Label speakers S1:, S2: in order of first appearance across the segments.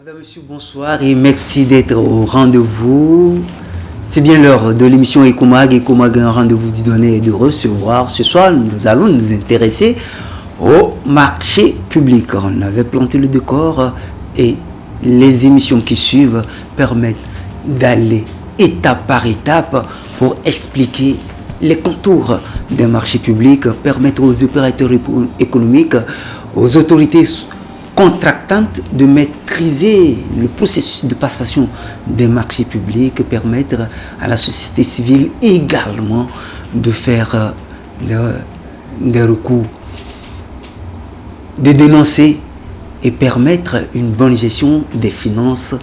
S1: Madame, Monsieur, bonsoir et merci d'être au rendez-vous. C'est bien l'heure de l'émission Ecomag. Ecomag, un rendez-vous d'y donner et de recevoir. Ce soir, nous allons nous intéresser au marché public. On avait planté le décor et les émissions qui suivent permettent d'aller étape par étape pour expliquer les contours des marchés publics, permettre aux opérateurs économiques, aux autorités contractantes de maîtriser le processus de passation des marchés publics, permettre à la société civile également de faire des recours, de dénoncer et permettre une bonne gestion des finances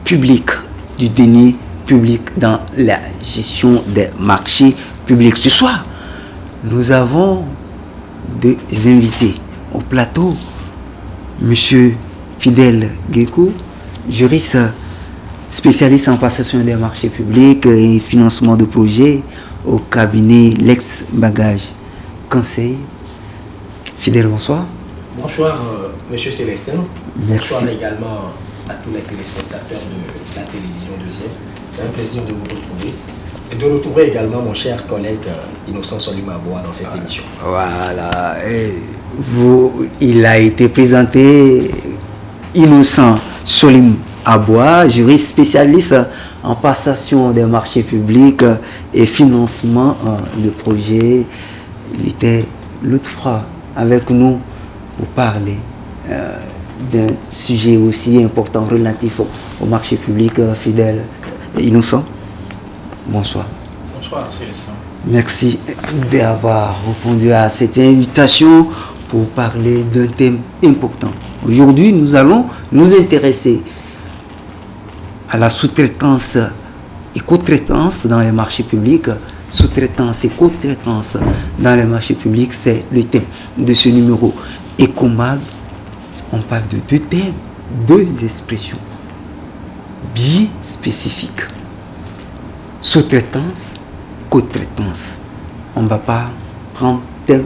S1: publiques, du denier public dans la gestion des marchés publics. Ce soir, nous avons des invités au plateau. Monsieur Fidèle Guékou, juriste spécialiste en passation des marchés publics et financement de projets au cabinet Lex Bagage Conseil. Fidèle, bonsoir.
S2: Bonsoir, Monsieur Célestin.
S1: Merci.
S2: Bonsoir également à tous les téléspectateurs de la télévision deuxième. C'est un plaisir de vous retrouver. Et de retrouver également mon cher collègue Innocent Solimaboa dans cette émission.
S1: Voilà. Et il a été présenté Innocent Solim Aboua, juriste spécialiste en passation des marchés publics et financement de projets. Il était l'autre fois avec nous pour parler d'un sujet aussi important relatif au marché public. Fidèle Innocent, bonsoir.
S3: Bonsoir, Célestin.
S1: Merci d'avoir répondu à cette invitation pour parler d'un thème important. Aujourd'hui, nous allons nous intéresser à la sous-traitance et co-traitance dans les marchés publics. Sous-traitance et co-traitance dans les marchés publics, c'est le thème de ce numéro Ecomag. On parle de deux thèmes, deux expressions bien spécifiques. Sous-traitance, co-traitance. On ne va pas prendre thème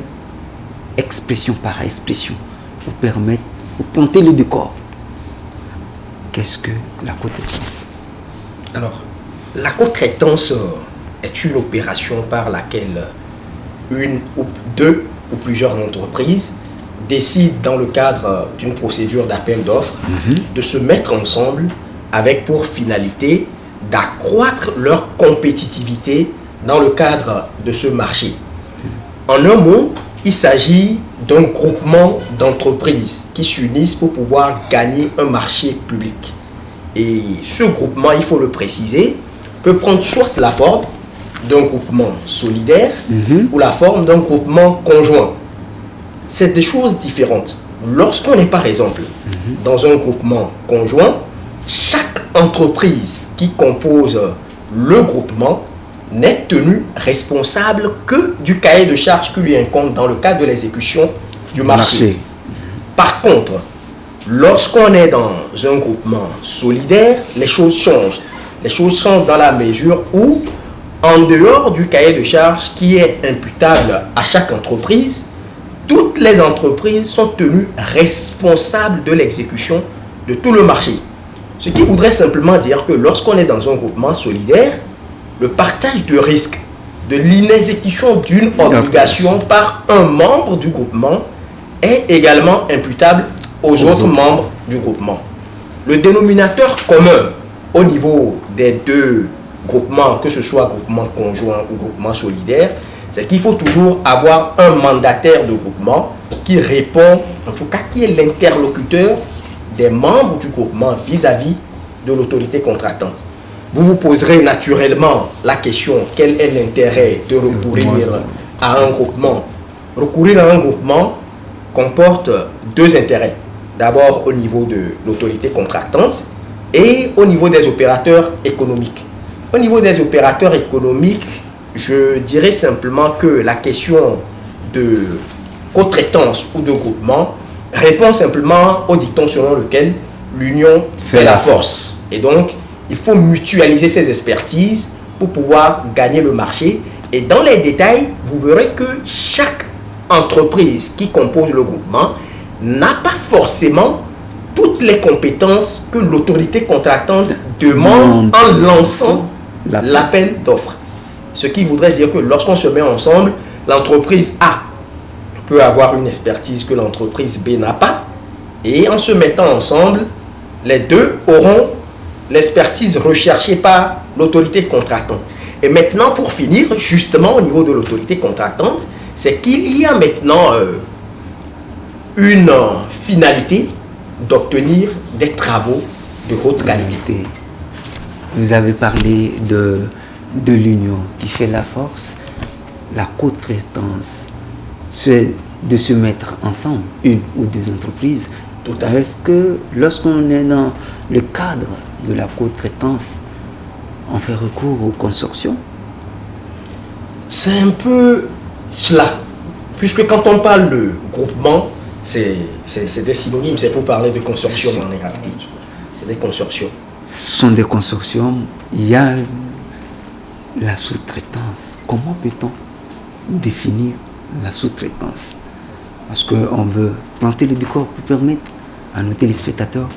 S1: expression par expression pour permettre, pour planter le décor. Qu'est-ce que la co-traitance?
S2: Alors, la co-traitance est une opération par laquelle une ou deux ou plusieurs entreprises décident dans le cadre d'une procédure d'appel d'offres de se mettre ensemble avec pour finalité d'accroître leur compétitivité dans le cadre de ce marché. En un mot, il s'agit d'un groupement d'entreprises qui s'unissent pour pouvoir gagner un marché public. Et ce groupement, il faut le préciser, peut prendre soit la forme d'un groupement solidaire ou la forme d'un groupement conjoint. C'est des choses différentes. Lorsqu'on est par exemple dans un groupement conjoint, chaque entreprise qui compose le groupement n'est tenue responsable que du cahier de charges qui lui incombe dans le cadre de l'exécution du marché. Par contre, lorsqu'on est dans un groupement solidaire, les choses changent. Les choses changent dans la mesure où, en dehors du cahier de charges qui est imputable à chaque entreprise, toutes les entreprises sont tenues responsables de l'exécution de tout le marché. Ce qui voudrait simplement dire que lorsqu'on est dans un groupement solidaire, le partage de risque de l'inexécution d'une obligation par un membre du groupement est également imputable aux autres membres du groupement. Le dénominateur commun au niveau des deux groupements, que ce soit groupement conjoint ou groupement solidaire, c'est qu'il faut toujours avoir un mandataire de groupement qui répond, en tout cas qui est l'interlocuteur des membres du groupement vis-à-vis de l'autorité contractante. Vous vous poserez naturellement la question, quel est l'intérêt de recourir à un groupement? Recourir à un groupement comporte deux intérêts. D'abord au niveau de l'autorité contractante et au niveau des opérateurs économiques. Au niveau des opérateurs économiques, je dirais simplement que la question de co-traitance ou de groupement répond simplement au dicton selon lequel l'union fait la force. Et donc, il faut mutualiser ses expertises pour pouvoir gagner le marché. Et dans les détails, vous verrez que chaque entreprise qui compose le groupement n'a pas forcément toutes les compétences que l'autorité contractante demande en lançant l'appel d'offres. Ce qui voudrait dire que lorsqu'on se met ensemble, l'entreprise A peut avoir une expertise que l'entreprise B n'a pas, et en se mettant ensemble, les deux auront l'expertise recherchée par l'autorité contractante. Et maintenant, pour finir, justement au niveau de l'autorité contractante, c'est qu'il y a maintenant une finalité d'obtenir des travaux de haute qualité.
S1: Vous avez parlé de l'union qui fait la force. La co-traitance, c'est de se mettre ensemble, une ou deux entreprises.
S2: Tout à fait.
S1: Est-ce que lorsqu'on est dans le cadre de la co-traitance, on fait recours au consortium?
S2: C'est un peu cela. Puisque quand on parle de groupement, c'est des synonymes, c'est pour parler de consortium en réalité. C'est des consortiums.
S1: Ce sont des consortiums. Il y a la sous-traitance. Comment peut-on définir la sous-traitance? Parce qu'on veut planter le décor pour permettre à nos téléspectateurs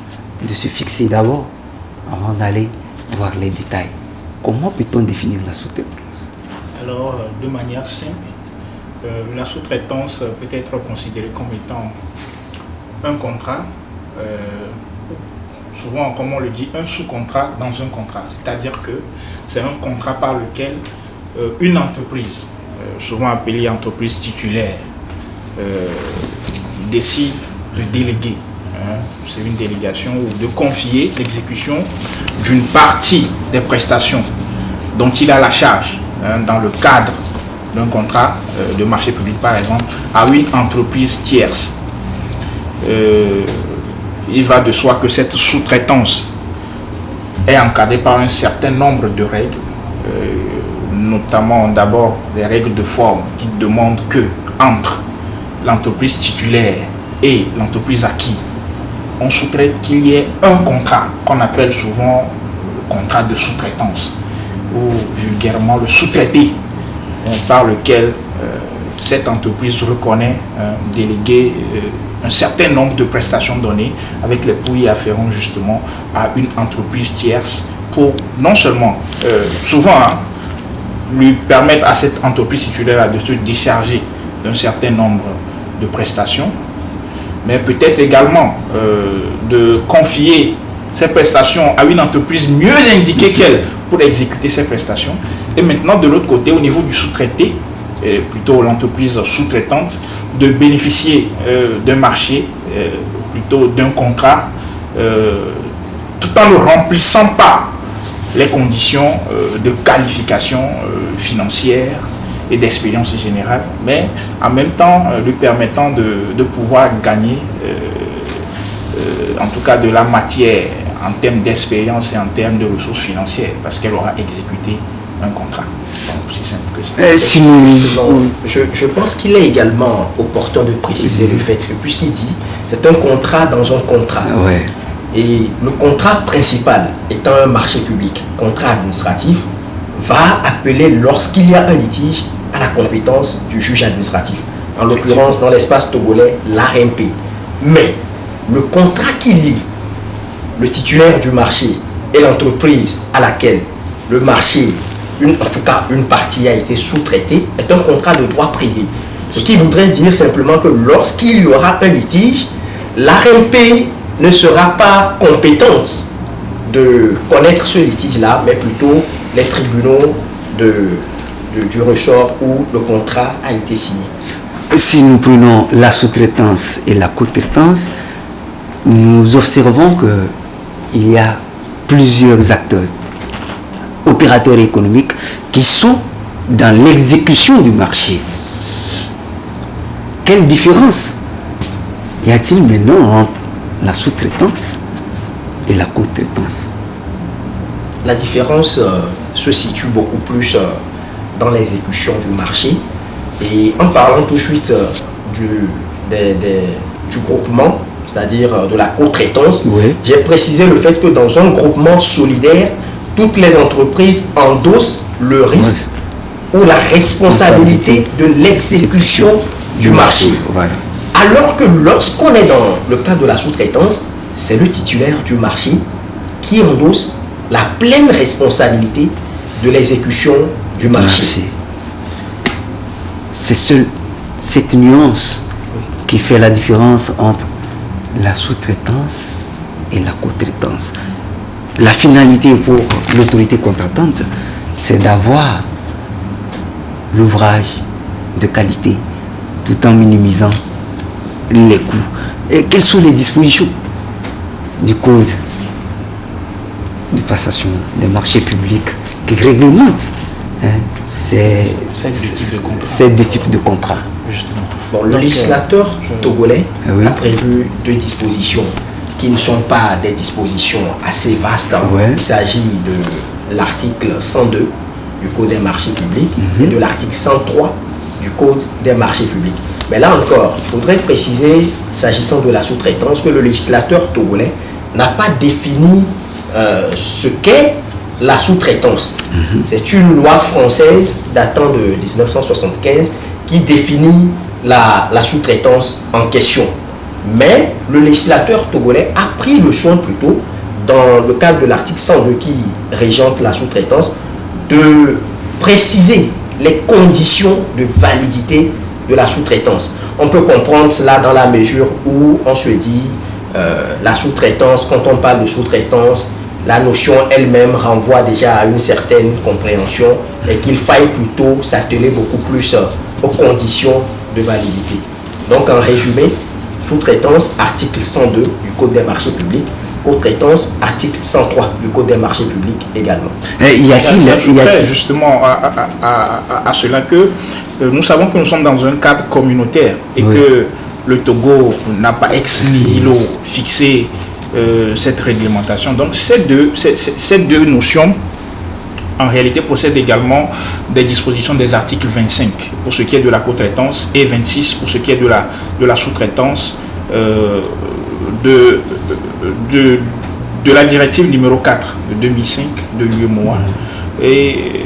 S1: de se fixer d'abord avant d'aller voir les détails. Comment peut-on définir la sous-traitance?
S3: Alors, de manière simple, la sous-traitance peut être considérée comme étant un contrat, souvent comme on le dit, un sous-contrat dans un contrat. C'est-à-dire que c'est un contrat par lequel une entreprise, souvent appelée entreprise titulaire, décide de déléguer, c'est une délégation, ou de confier l'exécution d'une partie des prestations dont il a la charge dans le cadre d'un contrat de marché public par exemple à une entreprise tierce. Il va de soi que cette sous-traitance est encadrée par un certain nombre de règles, notamment d'abord les règles de forme qui demandent que entre l'entreprise titulaire et l'entreprise à qui on sous-traite qu'il y ait un contrat qu'on appelle souvent le contrat de sous-traitance ou vulgairement le sous-traité par lequel cette entreprise reconnaît déléguer un certain nombre de prestations données avec les coûts y afférents justement à une entreprise tierce pour non seulement souvent lui permettre à cette entreprise titulaire de se décharger d'un certain nombre de prestations, mais peut-être également de confier ces prestations à une entreprise mieux indiquée qu'elle pour exécuter ces prestations. Et maintenant, de l'autre côté, au niveau du sous-traité, plutôt l'entreprise sous-traitante, de bénéficier d'un marché, plutôt d'un contrat, tout en ne remplissant pas les conditions de qualification financière et d'expérience générale, mais en même temps lui permettant de pouvoir gagner en tout cas de la matière en termes d'expérience et en termes de ressources financières, parce qu'elle aura exécuté un contrat. Donc, c'est simple que ça.
S2: Je pense qu'il est également opportun de préciser le fait que, puisqu'il dit c'est un contrat dans un contrat,
S1: Ouais.
S2: et le contrat principal étant un marché public, contrat administratif, va appeler lorsqu'il y a un litige à la compétence du juge administratif, en l'occurrence dans l'espace togolais, l'ARMP. Mais le contrat qui lie le titulaire du marché et l'entreprise à laquelle le marché, en tout cas une partie a été sous-traitée, est un contrat de droit privé. Ce qui voudrait dire simplement que lorsqu'il y aura un litige, l'ARMP ne sera pas compétente de connaître ce litige-là, mais plutôt les tribunaux du ressort où le contrat a été signé.
S1: Si nous prenons la sous-traitance et la co-traitance, nous observons qu'il y a plusieurs acteurs, opérateurs économiques, qui sont dans l'exécution du marché. Quelle différence y a-t-il maintenant entre la sous-traitance et la co-traitance?
S2: La différence se situe beaucoup plus dans l'exécution du marché. Et en parlant tout de suite du groupement, c'est-à-dire de la co-traitance,
S1: Oui.
S2: j'ai précisé le fait que dans un groupement solidaire, toutes les entreprises endossent le risque ou la responsabilité de l'exécution du marché.
S1: Voilà.
S2: Alors que lorsqu'on est dans le cas de la sous-traitance, c'est le titulaire du marché qui endosse la pleine responsabilité de l'exécution du marché.
S1: C'est cette nuance qui fait la différence entre la sous-traitance et la co-traitance. La finalité pour l'autorité contractante, c'est d'avoir l'ouvrage de qualité tout en minimisant les coûts. Et quelles sont les dispositions du code de passation des marchés publics qui réglementent ces deux types de contrats?
S2: Justement. Bon, le législateur togolais a prévu deux dispositions qui ne sont pas des dispositions assez vastes. Il s'agit de l'article 102 du Code des marchés publics et de l'article 103 du Code des marchés publics. Mais là encore, il faudrait préciser, s'agissant de la sous-traitance, que le législateur togolais n'a pas défini ce qu'est la sous-traitance. C'est une loi française datant de 1975 qui définit la sous-traitance en question. Mais le législateur togolais a pris le soin plutôt, dans le cadre de l'article 102 qui régente la sous-traitance, de préciser les conditions de validité de la sous-traitance. On peut comprendre cela dans la mesure où on se dit la sous-traitance, quand on parle de sous-traitance, la notion elle-même renvoie déjà à une certaine compréhension et qu'il faille plutôt s'atteler beaucoup plus aux conditions de validité. Donc en résumé, sous-traitance, article 102 du Code des marchés publics, co-traitance, article 103 du Code des marchés publics également.
S3: Justement à cela que nous savons que nous sommes dans un cadre communautaire et que le Togo n'a pas ex nihilo fixé cette réglementation. Donc ces deux notions en réalité possèdent également des dispositions des articles 25 pour ce qui est de la co-traitance et 26 pour ce qui est de la sous-traitance de la directive numéro 4 de 2005 de l'UEMOA et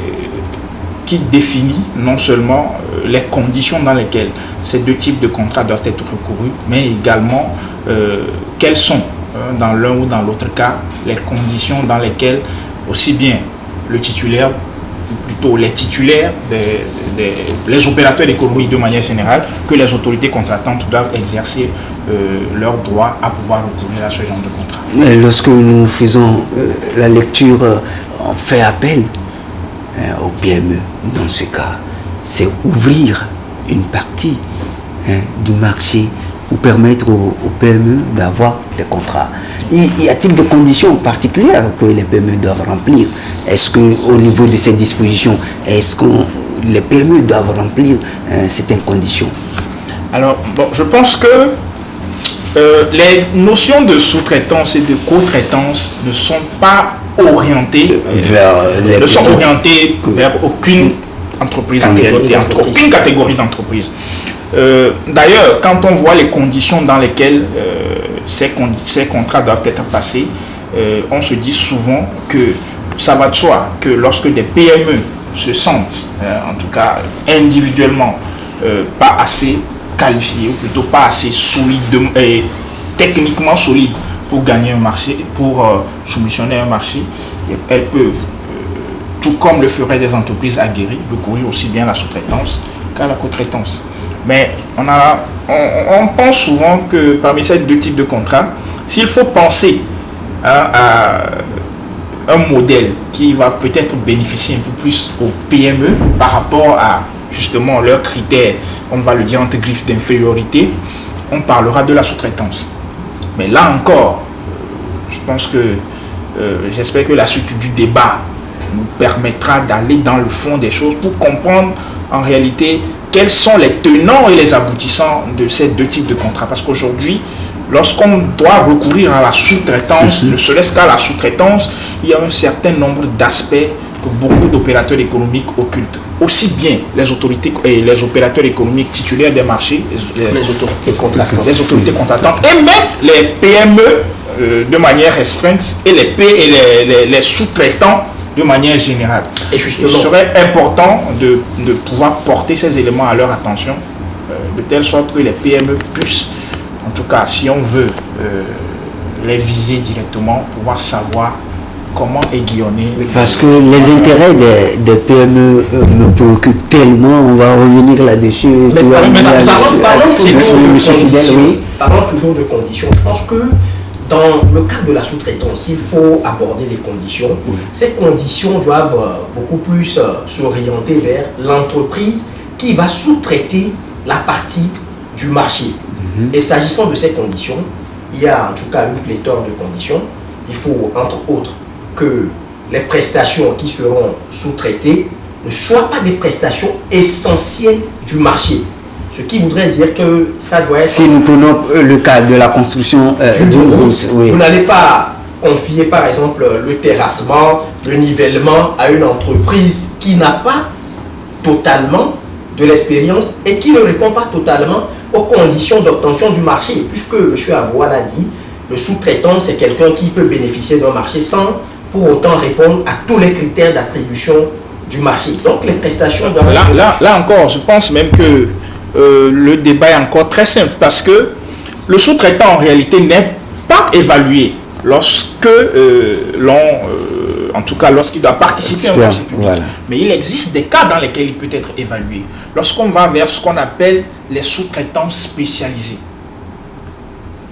S3: qui définit non seulement les conditions dans lesquelles ces deux types de contrats doivent être recourus, mais également quelles sont, dans l'un ou dans l'autre cas, les conditions dans lesquelles aussi bien le titulaire, ou plutôt les titulaires, les opérateurs économiques de manière générale, que les autorités contractantes doivent exercer leur droit à pouvoir recourir à ce genre de contrat.
S1: Lorsque nous faisons la lecture, on fait appel au PME. Dans ce cas, c'est ouvrir une partie du marché pour permettre aux PME d'avoir des contrats. Y a-t-il des conditions particulières que les PME doivent remplir? Est-ce qu'au niveau de ces dispositions, est-ce que les PME doivent remplir certaines conditions?
S3: Alors, bon, je pense que les notions de sous-traitance et de co-traitance ne sont pas orientées vers aucune entreprise, aucune catégorie d'entreprise. D'ailleurs, quand on voit les conditions dans lesquelles ces contrats doivent être passés, on se dit souvent que ça va de soi que lorsque des PME se sentent, en tout cas individuellement, pas assez qualifiées, ou plutôt pas assez solides et techniquement solides pour gagner un marché, pour soumissionner un marché, elles peuvent, tout comme le feraient des entreprises aguerries, recourir aussi bien à la sous-traitance qu'à la co-traitance. Mais on pense souvent que parmi ces deux types de contrats, s'il faut penser à un modèle qui va peut-être bénéficier un peu plus aux PME par rapport à justement leurs critères, on va le dire entre griffes d'infériorité, on parlera de la sous-traitance. Mais là encore, je pense que j'espère que la suite du débat nous permettra d'aller dans le fond des choses pour comprendre en réalité quels sont les tenants et les aboutissants de ces deux types de contrats. Parce qu'aujourd'hui, lorsqu'on doit recourir à la sous-traitance, ne serait-ce qu'à la sous-traitance, il y a un certain nombre d'aspects que beaucoup d'opérateurs économiques occultent. Aussi bien les autorités et les opérateurs économiques titulaires des marchés, les autorités contractantes, et même les PME de manière restreinte et les sous-traitants de manière générale. Et justement, il serait important de pouvoir porter ces éléments à leur attention, de telle sorte que les PME puissent, en tout cas si on veut les viser directement, pouvoir savoir comment aiguillonner.
S1: Parce que les intérêts des PME me préoccupent tellement, on va revenir là-dessus.
S2: Mais parlons toujours de conditions. Je pense que dans le cadre de la sous-traitance, il faut aborder les conditions. Oui. Ces conditions doivent beaucoup plus s'orienter vers l'entreprise qui va sous-traiter la partie du marché. Et s'agissant de ces conditions, il y a en tout cas une pléthore de conditions. Il faut, entre autres, que les prestations qui seront sous-traitées ne soient pas des prestations essentielles du marché. Ce qui voudrait dire que ça doit être...
S1: Si nous prenons le cas de la construction d'une route,
S2: oui. Vous n'allez pas confier par exemple le terrassement, le nivellement à une entreprise qui n'a pas totalement de l'expérience et qui ne répond pas totalement aux conditions d'obtention du marché. Puisque M. Aboua l'a dit, le sous-traitant c'est quelqu'un qui peut bénéficier d'un marché sans pour autant répondre à tous les critères d'attribution du marché. Donc les prestations doivent...
S3: Là encore, je pense même que le débat est encore très simple parce que le sous-traitant en réalité n'est pas évalué lorsque en tout cas lorsqu'il doit participer à un marché public. Voilà. Mais il existe des cas dans lesquels il peut être évalué. Lorsqu'on va vers ce qu'on appelle les sous-traitants spécialisés.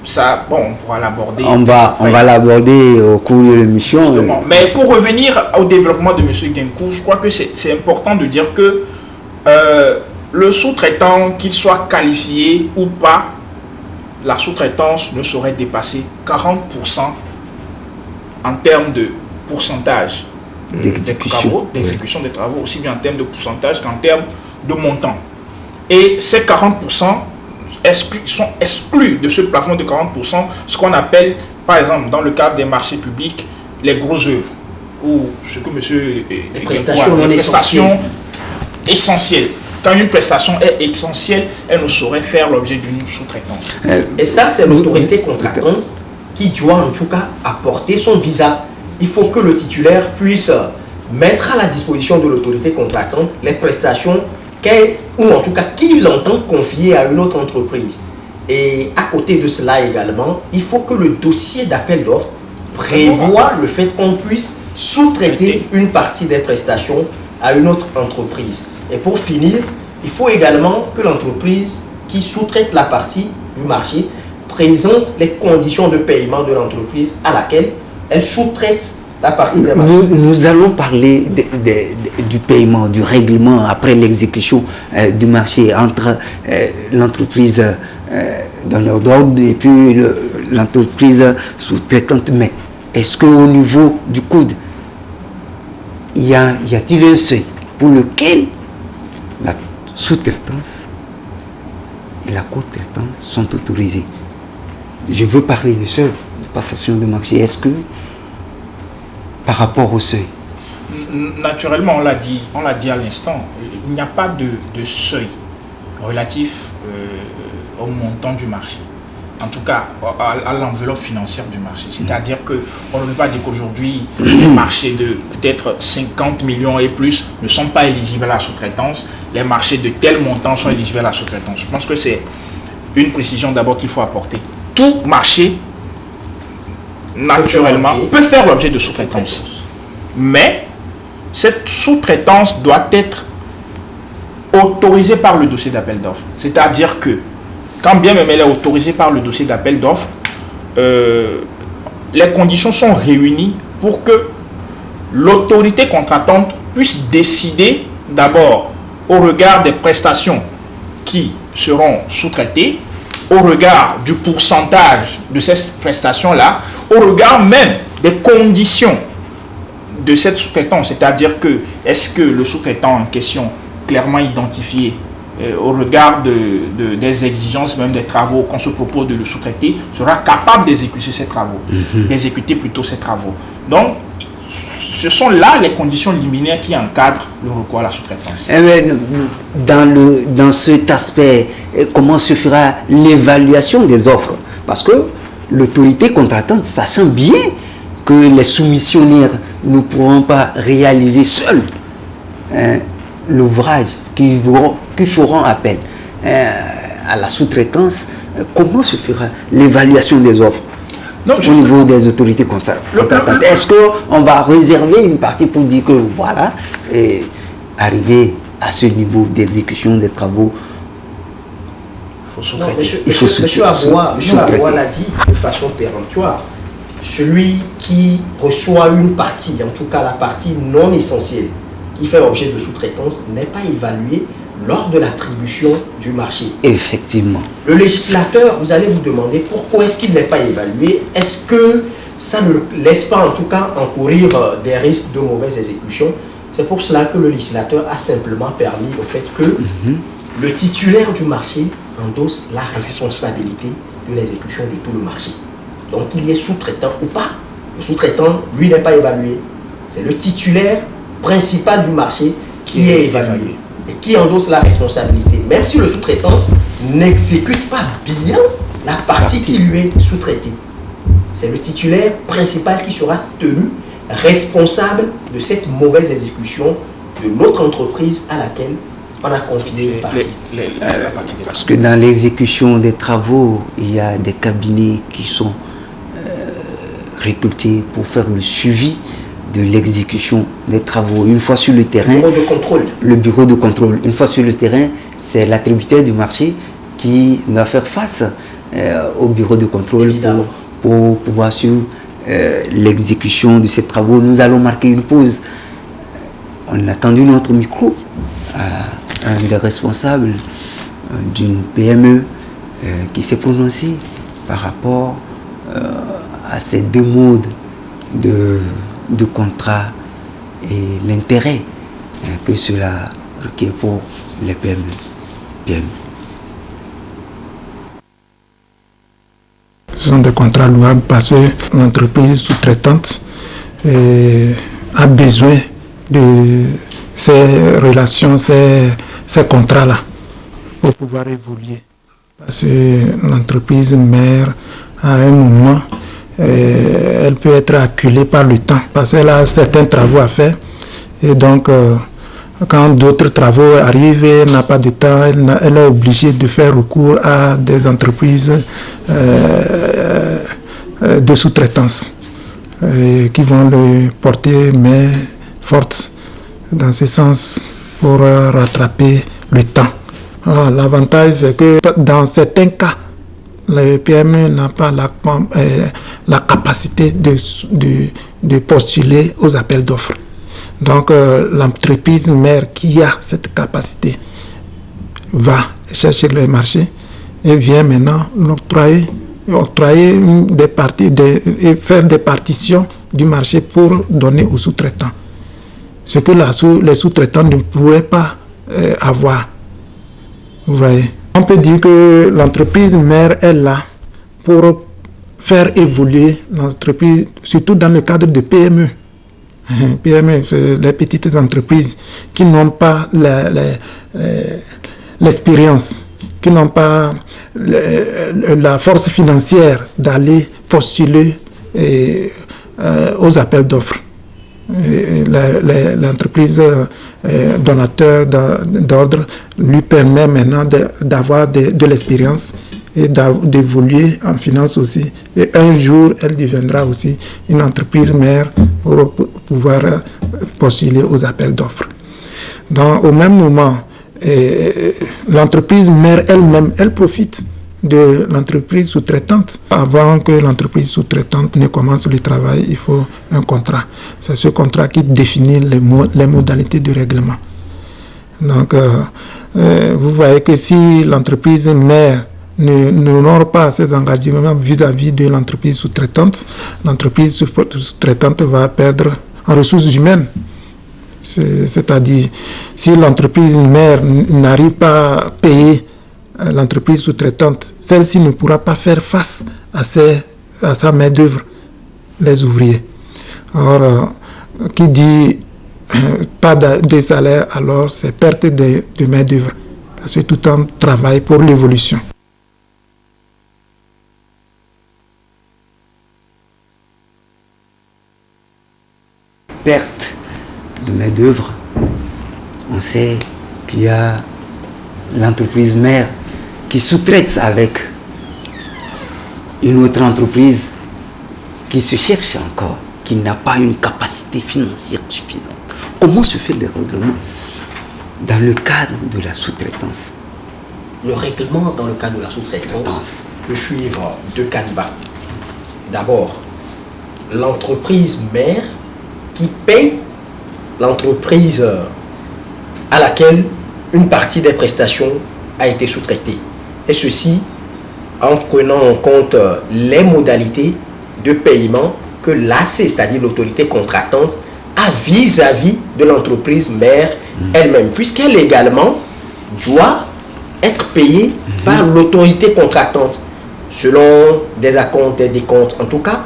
S3: Ça, bon, on pourra l'aborder.
S1: On va l'aborder au cours de l'émission.
S3: Mais pour revenir au développement de M. Genkou, je crois que c'est important de dire que le sous-traitant, qu'il soit qualifié ou pas, la sous-traitance ne saurait dépasser 40% en termes de pourcentage d'exécution des travaux, aussi bien en termes de pourcentage qu'en termes de montant. Et ces 40% sont exclus de ce plafond de 40%, ce qu'on appelle, par exemple, dans le cadre des marchés publics, les grosses œuvres, ou ce que monsieur
S2: les prestations
S3: essentielles. Quand une prestation est essentielle, elle ne saurait faire l'objet d'une sous-traitance.
S2: Et ça, c'est l'autorité contractante qui doit en tout cas apporter son visa. Il faut que le titulaire puisse mettre à la disposition de l'autorité contractante les prestations ou en tout cas qu'il entend confier à une autre entreprise. Et à côté de cela également, il faut que le dossier d'appel d'offres prévoit le fait qu'on puisse sous-traiter une partie des prestations à une autre entreprise. Et pour finir, il faut également que l'entreprise qui sous-traite la partie du marché présente les conditions de paiement de l'entreprise à laquelle elle sous-traite la partie des marchés.
S1: Nous allons parler du paiement, du règlement après l'exécution du marché entre l'entreprise donneur d'ordre et puis l'entreprise sous-traitante. Mais est-ce qu'au niveau du code, y a-t-il un seuil pour lequel la sous-traitance et la co-traitance sont autorisées? Je veux parler de seuil de passation de marché. Est-ce que par rapport au seuil?
S3: Naturellement, on l'a dit à l'instant, il n'y a pas de seuil relatif au montant du marché. En tout cas, à l'enveloppe financière du marché. C'est-à-dire qu'on ne peut pas dire qu'aujourd'hui, les marchés de peut-être 50 millions et plus ne sont pas éligibles à la sous-traitance. Les marchés de tel montant sont éligibles à la sous-traitance. Je pense que c'est une précision d'abord qu'il faut apporter. Tout marché, naturellement, peut faire l'objet de sous-traitance. Mais cette sous-traitance doit être autorisée par le dossier d'appel d'offres. C'est-à-dire que quand bien même elle est autorisée par le dossier d'appel d'offres, les conditions sont réunies pour que l'autorité contractante puisse décider d'abord au regard des prestations qui seront sous-traitées, au regard du pourcentage de ces prestations-là, au regard même des conditions de cette sous-traitance. C'est-à-dire que est-ce que le sous-traitant en question clairement identifié au regard des exigences même des travaux qu'on se propose de le sous-traiter, sera capable d'exécuter ces travaux, d'exécuter plutôt ces travaux. Donc, ce sont là les conditions liminaires qui encadrent le recours à la sous-traitance.
S1: Dans cet aspect, comment se fera l'évaluation des offres? Parce que l'autorité contractante, sachant bien que les soumissionnaires ne pourront pas réaliser seuls l'ouvrage, qui feront appel à la sous-traitance, comment se fera l'évaluation des offres? au niveau des autorités contractantes? Est-ce qu'on va réserver une partie pour dire que voilà, et arriver à ce niveau d'exécution des travaux?
S2: Monsieur Aboua l'a dit de façon péremptoire. Celui qui reçoit une partie, en tout cas la partie non essentielle, qui fait objet de sous-traitance, n'est pas évalué lors de l'attribution du marché.
S1: Effectivement.
S2: Le législateur, vous allez vous demander pourquoi est-ce qu'il n'est pas évalué? Est-ce que ça ne laisse pas en tout cas encourir des risques de mauvaise exécution? C'est pour cela que le législateur a simplement permis au fait que le titulaire du marché endosse la responsabilité de l'exécution de tout le marché. Donc qu'il y ait sous-traitant ou pas, le sous-traitant, lui, n'est pas évalué. C'est le titulaire principal du marché qui est évalué et qui endosse la responsabilité, même si le sous-traitant n'exécute pas bien la partie qui lui est sous-traitée. C'est le titulaire principal qui sera tenu responsable de cette mauvaise exécution de l'autre entreprise à laquelle on a confié une partie.
S1: Parce que dans l'exécution des travaux, il y a des cabinets qui sont recrutés pour faire le suivi de l'exécution des travaux. Une fois sur le terrain,
S2: le bureau de contrôle.
S1: Le bureau de contrôle. Une fois sur le terrain, c'est l'attributeur du marché qui doit faire face au bureau de contrôle pour pouvoir suivre l'exécution de ces travaux. Nous allons marquer une pause. On a tendu notre micro à un des responsables d'une PME qui s'est prononcé par rapport à ces deux modes de contrat et l'intérêt que cela requiert pour les PME.
S4: Ce sont des contrats louables parce que l'entreprise sous-traitante a besoin de ces relations, ces contrats-là pour pouvoir évoluer. Parce que l'entreprise mère, à un moment, elle peut être acculée par le temps parce qu'elle a certains travaux à faire. Et donc, quand d'autres travaux arrivent, elle n'a pas de temps, elle est obligée de faire recours à des entreprises de sous-traitance qui vont le porter main forte dans ce sens pour rattraper le temps. L'avantage, c'est que dans certains cas, le PME n'a pas la capacité de postuler aux appels d'offres. Donc, l'entreprise mère qui a cette capacité va chercher le marché et vient maintenant octroyer des parties et faire des partitions du marché pour donner aux sous-traitants. Ce que les sous-traitants ne pourraient pas avoir. Vous voyez. On peut dire que l'entreprise mère est là pour faire évoluer l'entreprise, surtout dans le cadre de PME. PME, c'est les petites entreprises qui n'ont pas l'expérience, qui n'ont pas la force financière d'aller postuler aux appels d'offres. L'entreprise donateur d'ordre lui permet maintenant d'avoir de l'expérience et d'évoluer en finance aussi. Et un jour, elle deviendra aussi une entreprise mère pour pouvoir postuler aux appels d'offres. Donc, au même moment, l'entreprise mère elle-même, elle profite de l'entreprise sous-traitante. Avant que l'entreprise sous-traitante ne commence le travail, il faut un contrat. C'est ce contrat qui définit les modalités du règlement. Donc, vous voyez que si l'entreprise mère n'honore pas ses engagements vis-à-vis de l'entreprise sous-traitante, l'entreprise sous-traitante va perdre en ressources humaines. C'est-à-dire, si l'entreprise mère n'arrive pas à payer l'entreprise sous-traitante, celle-ci ne pourra pas faire face à sa main-d'œuvre, les ouvriers. Or, qui dit pas de salaire, alors c'est perte de main-d'œuvre. Parce que tout un travail pour l'évolution.
S1: Perte de main-d'œuvre, on sait qu'il y a l'entreprise mère qui sous-traite avec une autre entreprise qui se cherche encore, qui n'a pas une capacité financière suffisante. Comment se fait le règlement dans le cadre de la sous-traitance?
S2: Le règlement dans le cadre de la sous-traitance peut suivre deux canevas. D'abord, l'entreprise mère qui paye l'entreprise à laquelle une partie des prestations a été sous-traitée. Et ceci en prenant en compte les modalités de paiement que l'AC, c'est-à-dire l'autorité contractante, a vis-à-vis de l'entreprise mère elle-même, puisqu'elle également doit être payée par l'autorité contractante, selon des acomptes, des décomptes, en tout cas,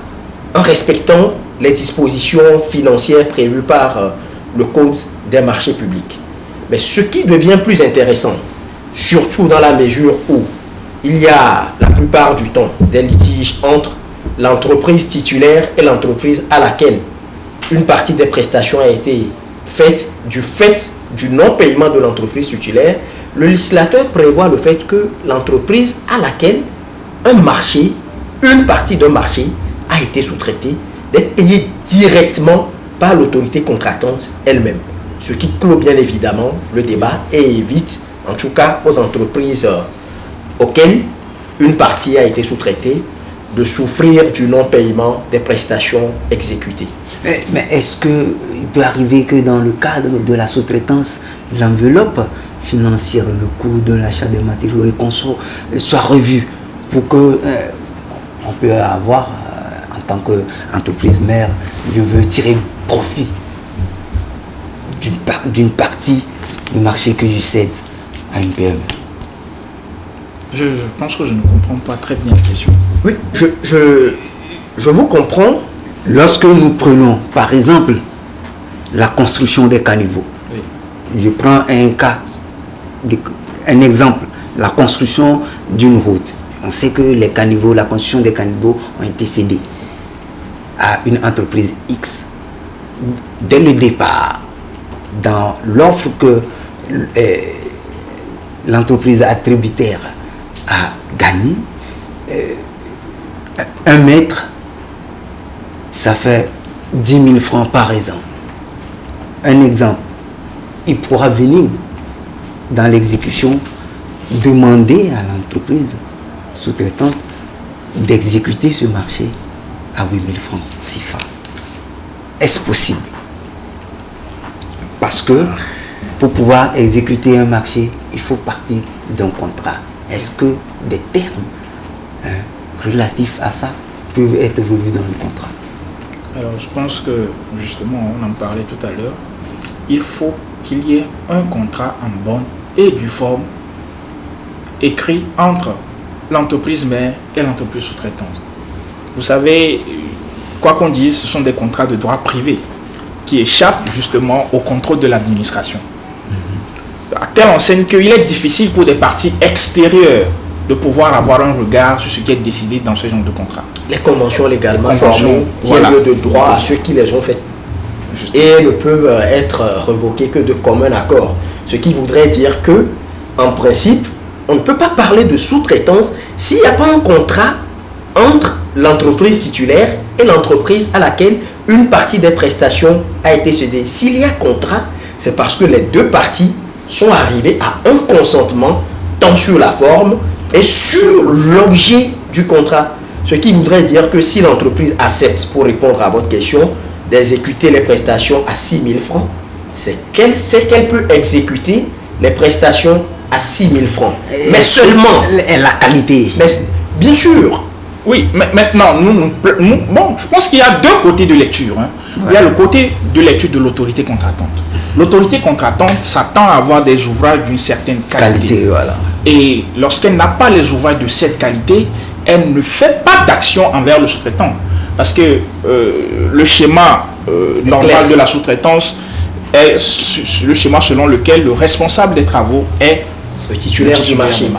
S2: en respectant les dispositions financières prévues par le Code des marchés publics. Mais ce qui devient plus intéressant, surtout dans la mesure où il y a la plupart du temps des litiges entre l'entreprise titulaire et l'entreprise à laquelle une partie des prestations a été faite du fait du non-paiement de l'entreprise titulaire, le législateur prévoit le fait que l'entreprise à laquelle un marché, une partie d'un marché a été sous-traitée, d'être payée directement par l'autorité contractante elle-même. Ce qui clôt bien évidemment le débat et évite, en tout cas aux entreprises auxquelles une partie a été sous-traitée, de souffrir du non-paiement des prestations exécutées.
S1: Mais est-ce qu'il peut arriver que dans le cadre de la sous-traitance, l'enveloppe financière, le coût de l'achat des matériaux et conso soit revu pour que on peut avoir, en tant qu'entreprise mère, je veux tirer profit d'une partie du marché que je cède à une PME?
S3: Je pense que je ne comprends pas très bien la question.
S2: Oui, je vous comprends.
S1: Lorsque nous prenons, par exemple, la construction des caniveaux,
S3: Oui.
S1: je prends un exemple, la construction d'une route. On sait que les caniveaux, la construction des caniveaux ont été cédés à une entreprise X. Dès le départ, dans l'offre que l'entreprise attributaire a gagné, 1 mètre, ça fait 10 000 francs par exemple. Un exemple, il pourra venir dans l'exécution demander à l'entreprise sous-traitante d'exécuter ce marché à 8 000 francs CFA. Est-ce possible? Parce que pour pouvoir exécuter un marché, il faut partir d'un contrat. Est-ce que des termes relatifs à ça peuvent être revus dans le contrat?
S3: Alors, je pense que, justement, on en parlait tout à l'heure, il faut qu'il y ait un contrat en bonne et due forme écrit entre l'entreprise mère et l'entreprise sous-traitante. Vous savez, quoi qu'on dise, ce sont des contrats de droit privé qui échappent justement au contrôle de l'administration. À telle enseigne qu'il est difficile pour des parties extérieures de pouvoir avoir un regard sur ce qui est décidé dans ce genre de contrat.
S2: Les conventions légalement formées
S3: voilà,
S2: tiennent lieu de droit à ceux qui les ont faites et ne peuvent être revoquées que de commun accord. Ce qui voudrait dire que, en principe, on ne peut pas parler de sous-traitance s'il n'y a pas un contrat entre l'entreprise titulaire et l'entreprise à laquelle une partie des prestations a été cédée. S'il y a contrat, c'est parce que les deux parties sont arrivées à un consentement tant sur la forme et sur l'objet du contrat. Ce qui voudrait dire que si l'entreprise accepte, pour répondre à votre question, d'exécuter les prestations à 6 000 francs, c'est qu'elle sait qu'elle peut exécuter les prestations à 6 000 francs. Mais seulement
S1: la qualité.
S2: Mais bien sûr.
S3: Oui, mais maintenant, bon, je pense qu'il y a deux côtés de lecture. Hein. Ouais. Il y a le côté de lecture de l'autorité contractante. L'autorité contractante s'attend à avoir des ouvrages d'une certaine qualité.
S1: Voilà.
S3: Et lorsqu'elle n'a pas les ouvrages de cette qualité, elle ne fait pas d'action envers le sous-traitant. Parce que le schéma normal de la sous-traitance est le schéma selon lequel le responsable des travaux est
S2: le titulaire du marché.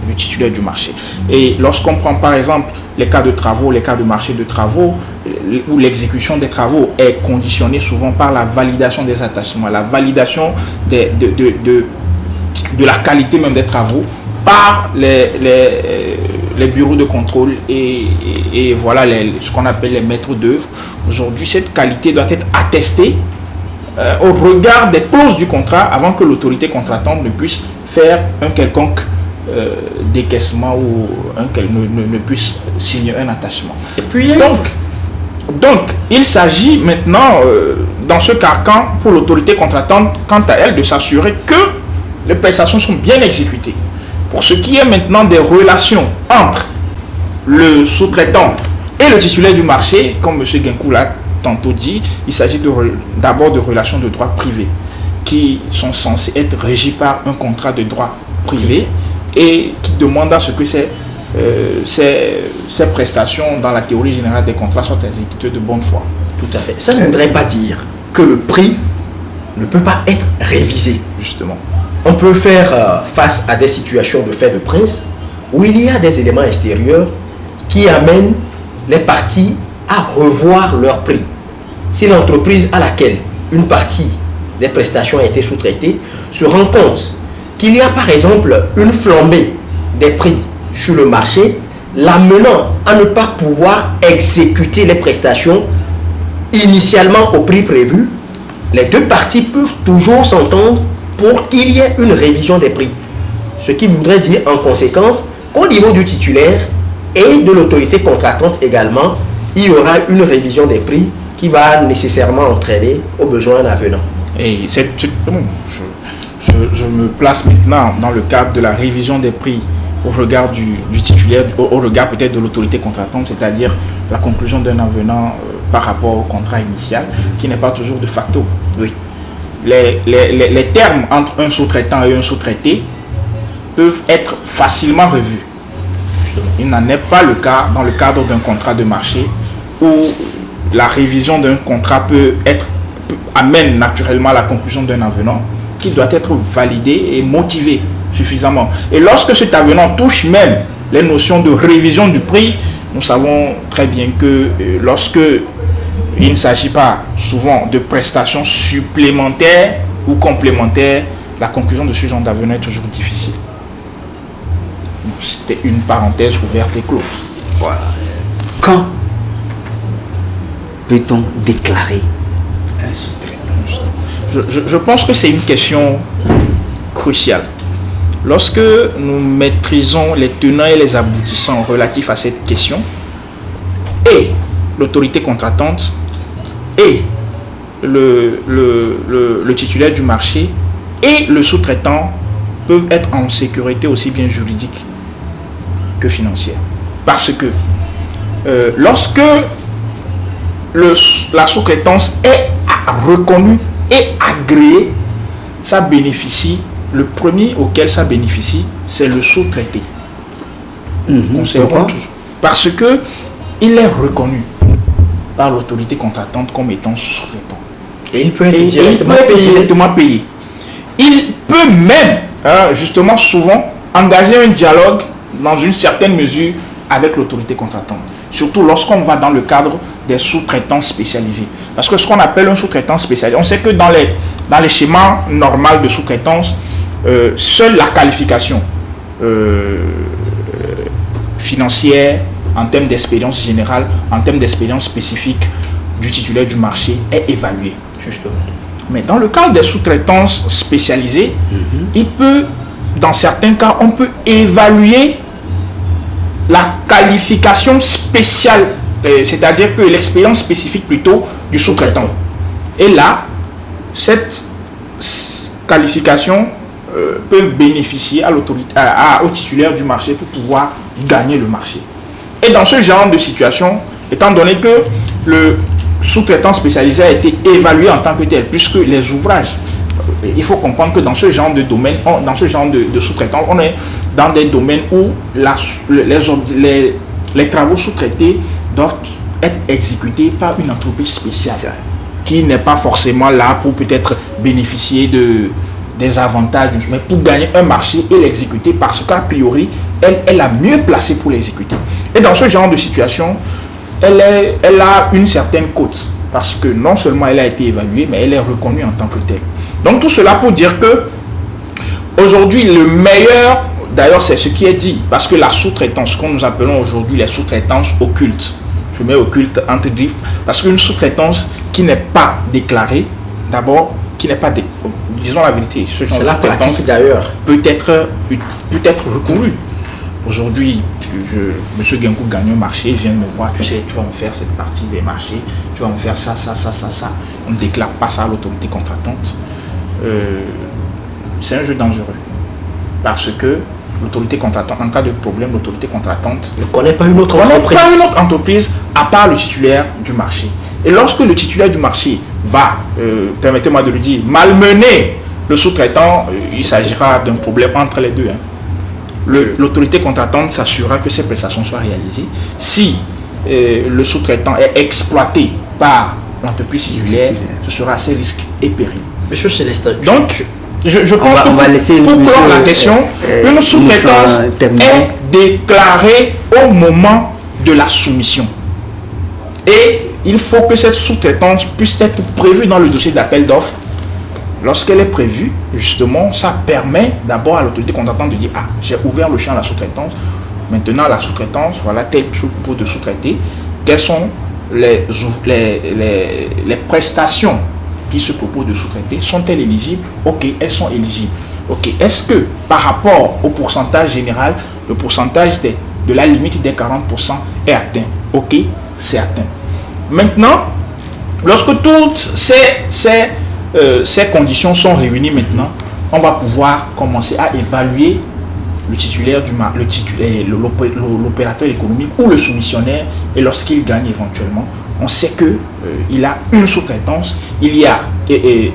S3: Le titulaire du marché. Et lorsqu'on prend par exemple les cas de travaux, les cas de marché de travaux, où l'exécution des travaux est conditionnée souvent par la validation des attachements, la validation de la qualité même des travaux par les les bureaux de contrôle et voilà ce qu'on appelle les maîtres d'œuvre. Aujourd'hui, cette qualité doit être attestée au regard des clauses du contrat avant que l'autorité contractante ne puisse faire un quelconque décaissement ou ne puisse signer un attachement.
S2: Et puis,
S3: donc, il s'agit maintenant, dans ce carcan, pour l'autorité contractante, quant à elle, de s'assurer que les prestations sont bien exécutées. Pour ce qui est maintenant des relations entre le sous-traitant et le titulaire du marché, comme M. Genkou l'a tantôt dit, il s'agit d'abord de relations de droit privé qui sont censées être régies par un contrat de droit privé et qui demandent à ce que ces prestations dans la théorie générale des contrats soient exécutées de bonne foi.
S2: Tout à fait. Ça ne voudrait pas dire que le prix ne peut pas être révisé.
S3: Justement.
S2: On peut faire face à des situations de fait de prince où il y a des éléments extérieurs qui amènent les parties à revoir leur prix. Si l'entreprise à laquelle une partie des prestations a été sous-traitée se rend compte qu'il y a par exemple une flambée des prix sur le marché, l'amenant à ne pas pouvoir exécuter les prestations initialement au prix prévu, les deux parties peuvent toujours s'entendre pour qu'il y ait une révision des prix. Ce qui voudrait dire en conséquence qu'au niveau du titulaire et de l'autorité contractante également, il y aura une révision des prix qui va nécessairement entraîner aux besoins avenants.
S3: Et bon, je me place maintenant dans le cadre de la révision des prix au regard du titulaire, au regard peut-être de l'autorité contractante, c'est-à-dire la conclusion d'un avenant par rapport au contrat initial, qui n'est pas toujours de facto.
S2: Oui.
S3: Les termes entre un sous-traitant et un sous-traité peuvent être facilement revus. Il n'en est pas le cas dans le cadre d'un contrat de marché où la révision d'un contrat amène naturellement à la conclusion d'un avenant qui doit être validé et motivé suffisamment. Et lorsque cet avenant touche même les notions de révision du prix, nous savons très bien que lorsque il ne s'agit pas souvent de prestations supplémentaires ou complémentaires, la conclusion de ce genre d'avenant est toujours difficile. C'était une parenthèse ouverte et close.
S1: Voilà. Quand peut-on déclarer un sous-traitant?
S3: Je pense que c'est une question cruciale. Lorsque nous maîtrisons les tenants et les aboutissants relatifs à cette question, et l'autorité contractante et le titulaire du marché et le sous-traitant peuvent être en sécurité aussi bien juridique que financière. Parce que lorsque la sous-traitance est reconnue et agréée, ça bénéficie, le premier auquel ça bénéficie, c'est le sous-traité. Parce que il est reconnu par l'autorité contractante comme étant sous-traitant.
S2: Et il peut être directement
S3: payé. Il peut même, justement, souvent, engager un dialogue dans une certaine mesure avec l'autorité contractante. Surtout lorsqu'on va dans le cadre des sous-traitants spécialisés. Parce que ce qu'on appelle un sous-traitant spécialisé, on sait que dans les schémas normaux de sous-traitance, seule la qualification financière, en termes d'expérience générale, en termes d'expérience spécifique du titulaire du marché est évaluée.
S2: Justement.
S3: Mais dans le cadre des sous-traitances spécialisées, il peut, dans certains cas, on peut évaluer la qualification spéciale, c'est-à-dire que l'expérience spécifique plutôt du sous-traitant. Et là, cette qualification peut bénéficier au titulaire du marché pour pouvoir gagner le marché. Et dans ce genre de situation, étant donné que le sous-traitant spécialisé a été évalué en tant que tel, puisque les ouvrages, il faut comprendre que dans ce genre de domaine, dans ce genre de sous-traitant, on est dans des domaines où les travaux sous-traités doivent être exécutés par une entreprise spéciale qui n'est pas forcément là pour peut-être bénéficier des avantages, mais pour gagner un marché et l'exécuter parce qu'a priori, elle est la mieux placée pour l'exécuter. Et dans ce genre de situation, elle a une certaine cote parce que non seulement elle a été évaluée, mais elle est reconnue en tant que telle. Donc tout cela pour dire que aujourd'hui, le meilleur d'ailleurs, c'est ce qui est dit, parce que la sous-traitance, qu'on nous appelons aujourd'hui les sous-traitances occultes, je mets occulte entre griffes, parce qu'une sous-traitance qui n'est pas déclarée, d'abord, qui n'est pas, disons la vérité,
S2: c'est la pratique d'ailleurs,
S3: peut être recouru. Aujourd'hui, M. Genkou gagne un marché, il vient me voir, tu sais, tu vas me faire cette partie des marchés, tu vas me faire ça. On ne déclare pas ça à l'autorité contractante. C'est un jeu dangereux. Parce que l'autorité contractante, en cas de problème, l'autorité contractante
S2: ne connaît pas une autre
S3: entreprise à part le titulaire du marché. Et lorsque le titulaire du marché va, permettez-moi de le dire, malmener le sous-traitant, il s'agira d'un problème entre les deux. L'autorité contractante s'assurera que ces prestations soient réalisées. Si le sous-traitant est exploité par l'entreprise titulaire, ce sera à ses risques et périls.
S2: Monsieur Célestin,
S3: donc, je pense que pour clore la question, une sous-traitance est déclarée au moment de la soumission. Et il faut que cette sous-traitance puisse être prévue dans le dossier d'appel d'offres. Lorsqu'elle est prévue, justement, ça permet d'abord à l'autorité contractante de dire « Ah, j'ai ouvert le champ à la sous-traitance. Maintenant, la sous-traitance, voilà tel truc pour de sous-traiter. Quelles sont les prestations qui se proposent de sous-traiter? Sont-elles éligibles? Ok, elles sont éligibles. Ok, est-ce que par rapport au pourcentage général, le pourcentage de la limite des 40% est atteint? Ok, c'est atteint. Maintenant, lorsque toutes ces conditions sont réunies maintenant, on va pouvoir commencer à évaluer le titulaire l'opérateur économique ou le soumissionnaire, et lorsqu'il gagne éventuellement, on sait que il a une sous-traitance, il y a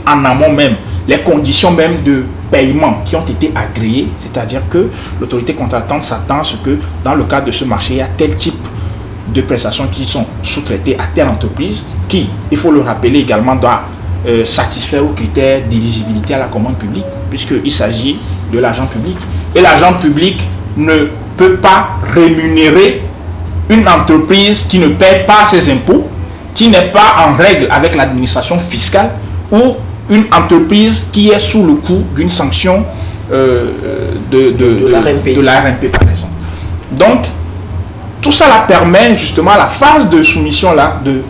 S3: en amont même les conditions même de paiement qui ont été agréées, c'est-à-dire que l'autorité contractante s'attend à ce que dans le cadre de ce marché, il y a tel type de prestations qui sont sous-traitées à telle entreprise qui, il faut le rappeler également, doit satisfaire aux critères d'éligibilité à la commande publique, puisqu'il s'agit de l'argent public. Et l'argent public ne peut pas rémunérer une entreprise qui ne paie pas ses impôts, qui n'est pas en règle avec l'administration fiscale, ou une entreprise qui est sous le coup d'une sanction de l'ARMP par exemple. Donc, tout ça permet justement à la phase de soumission là de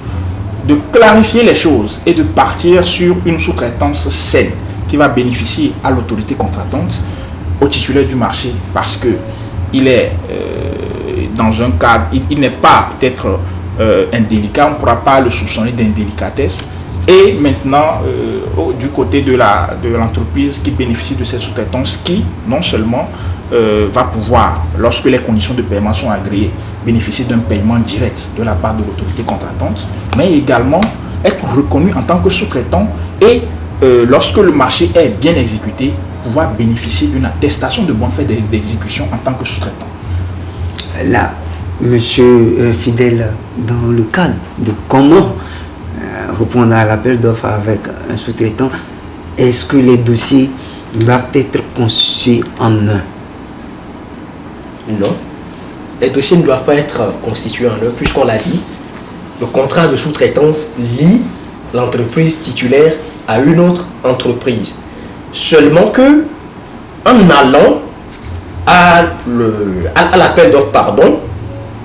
S3: clarifier les choses et de partir sur une sous-traitance saine qui va bénéficier à l'autorité contractante, au titulaire du marché, parce que il est dans un cadre, il n'est pas peut-être indélicat, on ne pourra pas le soupçonner d'indélicatesse. Et maintenant, du côté de l'entreprise qui bénéficie de cette sous-traitance, qui non seulement va pouvoir, lorsque les conditions de paiement sont agréées, bénéficier d'un paiement direct de la part de l'autorité contractante, mais également être reconnu en tant que sous-traitant et lorsque le marché est bien exécuté, pouvoir bénéficier d'une attestation de bonne fait d'exécution en tant que sous-traitant.
S1: Là, monsieur Fidèle, dans le cadre de comment répondre à l'appel d'offres avec un sous-traitant, est-ce que les dossiers doivent être conçus en un?
S2: Non. Les dossiers ne doivent pas être constitués en un, puisqu'on l'a dit, le contrat de sous-traitance lie l'entreprise titulaire à une autre entreprise. Seulement que, en allant à l'appel d'offres,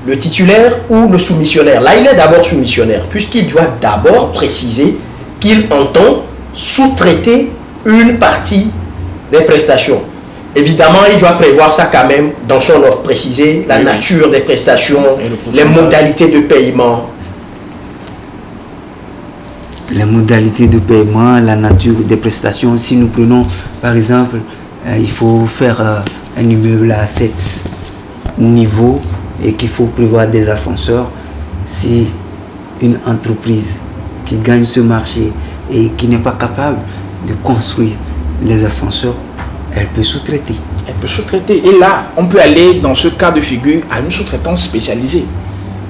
S2: le titulaire ou le soumissionnaire, là il est d'abord soumissionnaire, puisqu'il doit d'abord préciser qu'il entend sous-traiter une partie des prestations. Évidemment, il doit prévoir ça quand même dans son offre, préciser la nature des prestations, les modalités de paiement.
S1: Les modalités de paiement, la nature des prestations. Si nous prenons, par exemple, il faut faire un immeuble à 7 niveaux et qu'il faut prévoir des ascenseurs. Si une entreprise qui gagne ce marché et qui n'est pas capable de construire les ascenseurs, elle peut sous-traiter.
S3: Elle peut sous-traiter. Et là, on peut aller dans ce cas de figure à une sous-traitance spécialisée.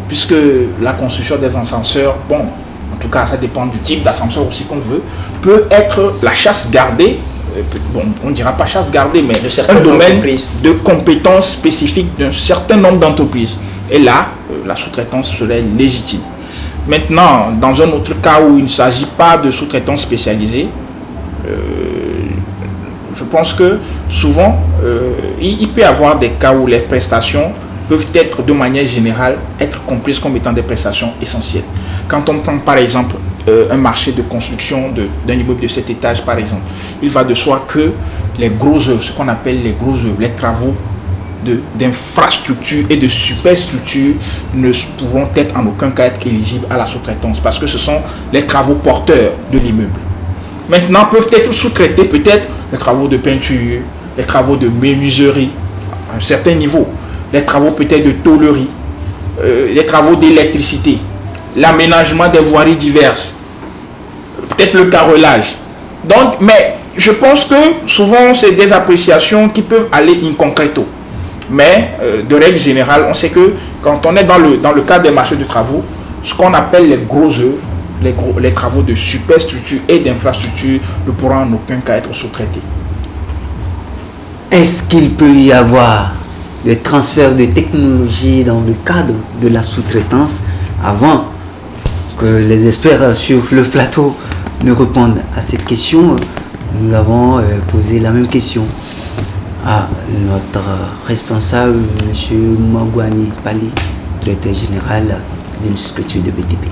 S3: Puisque la construction des ascenseurs, bon, en tout cas ça dépend du type d'ascenseur aussi qu'on veut, peut être la chasse gardée, bon, on ne dira pas chasse gardée, mais un domaine de compétences spécifiques d'un certain nombre d'entreprises. Et là, la sous-traitance serait légitime. Maintenant, dans un autre cas où il ne s'agit pas de sous-traitance spécialisée, je pense que souvent il peut y avoir des cas où les prestations peuvent être de manière générale être comprises comme étant des prestations essentielles. Quand on prend par exemple un marché de construction d'un immeuble de 7 étages par exemple, il va de soi que les grosses œuvres, ce qu'on appelle les grosses œuvres, les travaux d'infrastructure et de superstructure ne pourront être en aucun cas être éligibles à la sous-traitance parce que ce sont les travaux porteurs de l'immeuble. Maintenant peuvent être sous-traités peut-être les travaux de peinture, les travaux de menuiserie à un certain niveau, les travaux peut-être de tôlerie, les travaux d'électricité, l'aménagement des voiries diverses, peut-être le carrelage. Donc, mais je pense que souvent c'est des appréciations qui peuvent aller in concreto. Mais de règle générale, on sait que quand on est dans le cadre des marchés de travaux, ce qu'on appelle les gros œuvres, les travaux de superstructure et d'infrastructure ne pourront en aucun cas être sous-traités.
S1: Est-ce qu'il peut y avoir des transferts de technologie dans le cadre de la sous-traitance avant que les experts sur le plateau ne répondent à cette question? Nous avons posé la même question à notre responsable, M. Mangouani Pali, directeur général d'une structure de BTP.